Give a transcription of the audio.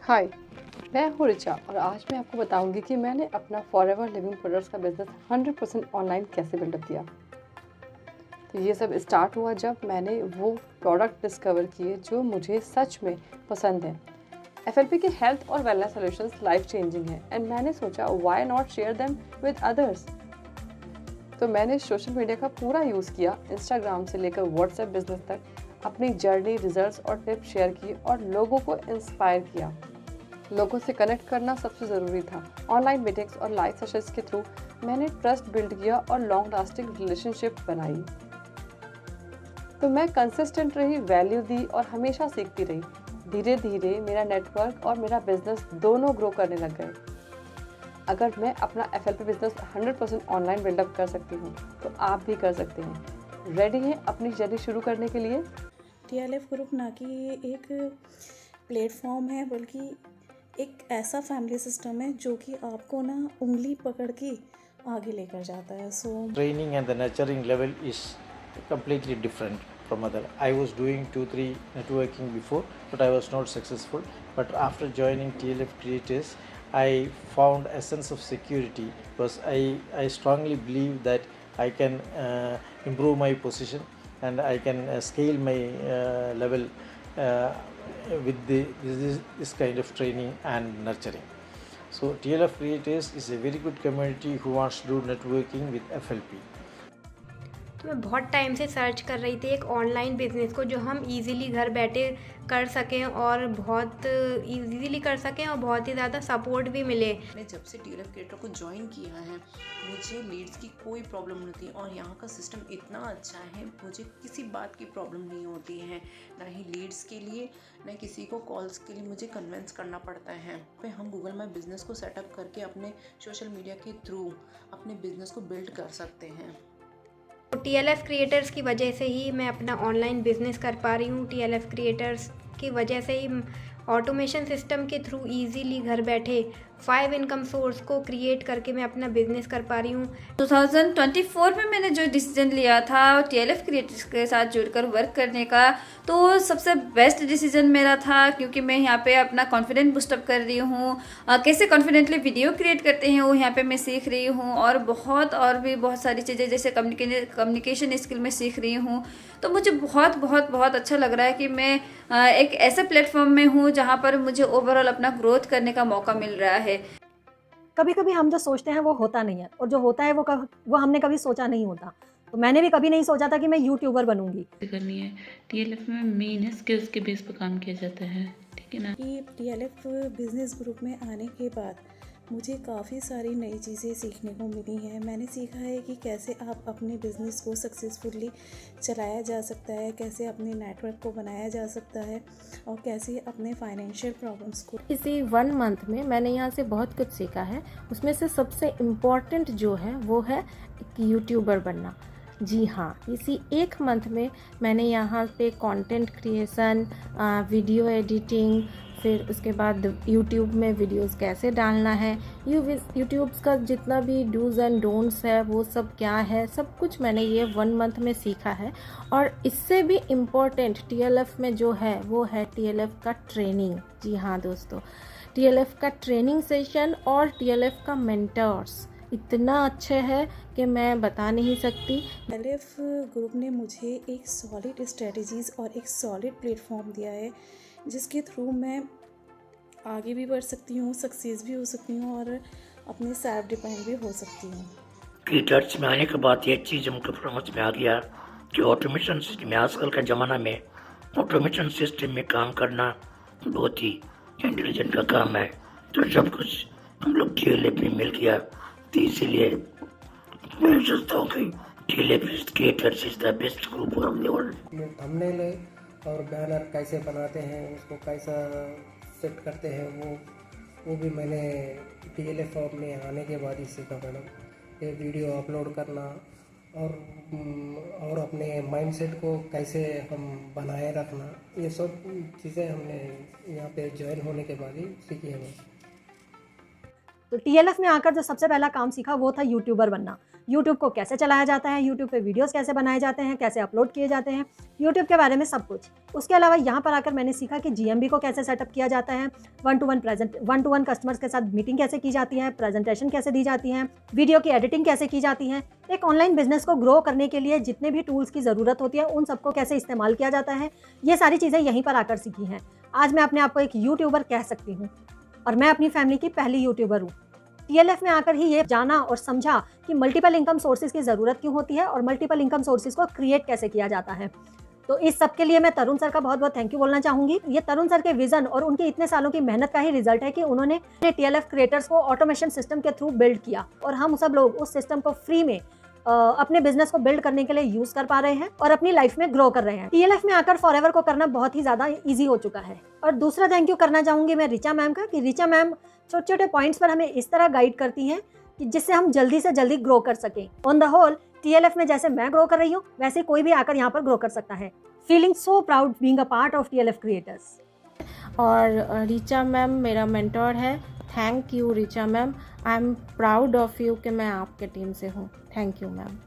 हाय, मैं हूँ रिचा और आज मैं आपको बताऊंगी कि मैंने अपना फॉरएवर लिविंग प्रोडक्ट्स का बिजनेस 100% ऑनलाइन कैसे बिल्डअप किया। तो ये सब स्टार्ट हुआ जब मैंने वो प्रोडक्ट डिस्कवर किए जो मुझे सच में पसंद है। एफएलपी के हेल्थ और वेलनेस सॉल्यूशंस लाइफ चेंजिंग है एंड मैंने सोचा why not share them with others. तो मैंने सोशल मीडिया का पूरा यूज़ किया, इंस्टाग्राम से लेकर व्हाट्सएप बिजनेस तक अपनी जर्नी, रिजल्ट्स और टिप्स शेयर किए और लोगों को इंस्पायर किया। लोगों से कनेक्ट करना सबसे ज़रूरी था। ऑनलाइन मीटिंग्स और लाइव सेशंस के थ्रू मैंने ट्रस्ट बिल्ड किया और लॉन्ग लास्टिंग रिलेशनशिप बनाई। तो मैं कंसिस्टेंट रही, वैल्यू दी और हमेशा सीखती रही। धीरे धीरे मेरा नेटवर्क और मेरा बिजनेस दोनों ग्रो करने लग गए। अगर मैं अपना एफएलपी बिजनेस 100% ऑनलाइन बिल्डअप कर सकती हूँ तो आप भी कर सकते हैं। रेडी हैं अपनी जर्नी शुरू करने के लिए? टीएलएफ ग्रुप ना कि ये एक प्लेटफॉर्म है, बल्कि एक ऐसा फैमिली सिस्टम है जो कि आपको ना उंगली पकड़ के आगे लेकर जाता है। Training and the nurturing level is completely different from other. I was doing 2-3 networking before, but I was not successful. But after joining TLF Creators, I found a sense of security because I strongly believe that I can improve my position and I can scale my level with this kind of training and nurturing. So TLF Creators is a very good community who wants to do networking with FLP. तो मैं बहुत time से search कर रही थी एक online business को जो हम इजीली घर बैठे कर सकें और बहुत इजीली कर सकें और बहुत ही ज़्यादा सपोर्ट भी मिले। मैंने जब से टीएलएफ क्रिएटर को ज्वाइन किया है मुझे लीड्स की कोई प्रॉब्लम नहीं होती और यहाँ का सिस्टम इतना अच्छा है, मुझे किसी बात की प्रॉब्लम नहीं होती है, ना ही लीड्स के लिए ना किसी को कॉल्स के लिए मुझे कन्विंस करना पड़ता है। पे हम गूगल माई बिज़नेस को सेटअप करके अपने सोशल मीडिया के थ्रू अपने बिज़नेस को बिल्ड कर सकते हैं। टीएलएफ क्रिएटर्स की वजह से ही मैं अपना ऑनलाइन बिजनेस कर पा रही हूँ। टीएलएफ क्रिएटर्स की वजह से ही ऑटोमेशन सिस्टम के थ्रू इजीली घर बैठे 5 इनकम सोर्स को क्रिएट करके मैं अपना बिजनेस कर पा रही हूँ। 2024 में मैंने जो डिसीजन लिया था टीएलएफ क्रिएटर्स के साथ जुड़कर वर्क करने का, तो सबसे बेस्ट डिसीजन मेरा था, क्योंकि मैं यहाँ पे अपना कॉन्फिडेंस बूस्टअप कर रही हूँ। कैसे कॉन्फिडेंटली वीडियो क्रिएट करते हैं वो यहाँ पे मैं सीख रही हूँ और भी बहुत सारी चीज़ें जैसे कम्युनिकेशन स्किल में सीख रही हूँ। तो मुझे बहुत बहुत बहुत अच्छा लग रहा है कि मैं एक ऐसे प्लेटफॉर्म में हूँ जहाँ पर मुझे ओवरऑल अपना ग्रोथ करने का मौका मिल रहा है। कभी कभी हम जो सोचते हैं वो होता नहीं है और जो होता है वो हमने कभी सोचा नहीं होता। तो मैंने भी कभी नहीं सोचा था कि मैं यूट्यूबर बनूंगी। करनी है टीएलएफ में मेन है स्किल्स के बेस पर काम किया जाता है, ठीक है ना। कि टीएलएफ बिजनेस ग्रुप में आने के बाद मुझे काफ़ी सारी नई चीज़ें सीखने को मिली हैं। मैंने सीखा है कि कैसे आप अपने बिज़नेस को सक्सेसफुली चलाया जा सकता है, कैसे अपने नेटवर्क को बनाया जा सकता है और कैसे अपने फाइनेंशियल प्रॉब्लम्स को। इसी 1 मंथ में मैंने यहाँ से बहुत कुछ सीखा है। उसमें से सबसे इम्पॉर्टेंट जो है वो है एक यूट्यूबर बनना। जी हाँ, इसी 1 मंथ में मैंने यहाँ पे कंटेंट क्रिएशन, वीडियो एडिटिंग, फिर उसके बाद यूट्यूब में वीडियोस कैसे डालना है, यूट्यूब का जितना भी डूज़ एंड डोंट्स है वो सब क्या है, सब कुछ मैंने ये 1 मंथ में सीखा है। और इससे भी इम्पोर्टेंट टीएलएफ में जो है वो है टीएलएफ का ट्रेनिंग। जी हाँ दोस्तों, टीएलएफ का ट्रेनिंग सेशन और टीएलएफ का मेंटर्स इतना अच्छे है कि मैं बता नहीं सकती। टीएलएफ ग्रुप ने मुझे एक सॉलिड स्ट्रेटजीज़ और एक सॉलिड प्लेटफॉर्म दिया है जिसके थ्रू मैं आगे भी बढ़ सकती हूँ, सक्सेस भी हो सकती हूँ और अपने सेल्फ डिपेंड भी हो सकती हूँ। क्रिएटर्स में आने के बाद ये चीज़ हमको समझ में आ गया कि ऑटोमेशन सिस्टम में आजकल का ज़माना में ऑटोमेशन सिस्टम में काम करना बहुत ही इंटेलिजेंट का काम है। तो सब कुछ हम लोग टीएलएफ में मिल गया, तो इसीलिए मैं सोचता हूँ कि TLF creators is the best group of the world. Thumbnail और बैनर कैसे बनाते हैं, उसको कैसा सेट करते हैं, वो भी मैंने टीएलएफ में आने के बाद ही सीखा मैडम। ये वीडियो अपलोड करना और अपने माइंडसेट को कैसे हम बनाए रखना, ये सब चीज़ें हमने यहाँ पे ज्वाइन होने के बाद ही सीखी है। तो टीएलएफ में आकर जो सबसे पहला काम सीखा वो था यूट्यूबर बनना। यूट्यूब को कैसे चलाया जाता है, यूट्यूब पे वीडियोस कैसे बनाए जाते हैं, कैसे अपलोड किए जाते हैं, यूट्यूब के बारे में सब कुछ। उसके अलावा यहाँ पर आकर मैंने सीखा कि GMB को कैसे सेटअप किया जाता है, 1-to-1 कस्टमर्स के साथ मीटिंग कैसे की जाती है, प्रेजेंटेशन कैसे दी जाती है, वीडियो की एडिटिंग कैसे की जाती है। एक ऑनलाइन बिजनेस को ग्रो करने के लिए जितने भी टूल्स की ज़रूरत होती है उन सबको कैसे इस्तेमाल किया जाता है, ये सारी चीज़ें यहीं पर आकर सीखी हैं। आज मैं अपने आप को एक यूट्यूबर कह सकती हूँ और मैं अपनी फैमिली की पहली यूट्यूबर हूँ। TLF में आकर ही ये जाना और समझा कि मल्टीपल इनकम सोर्सेज की ज़रूरत क्यों होती है और मल्टीपल इनकम सोर्सेज को क्रिएट कैसे किया जाता है। तो इस सब के लिए मैं तरुण सर का बहुत बहुत थैंक यू बोलना चाहूँगी। ये तरुण सर के विज़न और उनके इतने सालों की मेहनत का ही रिजल्ट है कि उन्होंने TLF क्रिएटर्स को ऑटोमेशन सिस्टम के थ्रू बिल्ड किया और हम सब लोग उस सिस्टम को फ्री में अपने बिजनेस को बिल्ड करने के लिए यूज़ कर पा रहे हैं और अपनी लाइफ में ग्रो कर रहे हैं। TLF में आकर फॉरएवर को करना बहुत ही ज़्यादा ईजी हो चुका है। और दूसरा थैंक यू करना चाहूँगी मैं रिचा मैम का कि रिचा मैम छोटे छोटे पॉइंट्स पर हमें इस तरह गाइड करती हैं कि जिससे हम जल्दी से जल्दी ग्रो कर सकें। ऑन द होल TLF में जैसे मैं ग्रो कर रही हूँ वैसे कोई भी आकर यहाँ पर ग्रो कर सकता है। Feeling so proud being a part of TLF creators. और रिचा मैम मेरा मेंटोर है। Thank you Richa ma'am, I am proud of you कि मैं आपके टीम से हूँ। Thank you ma'am.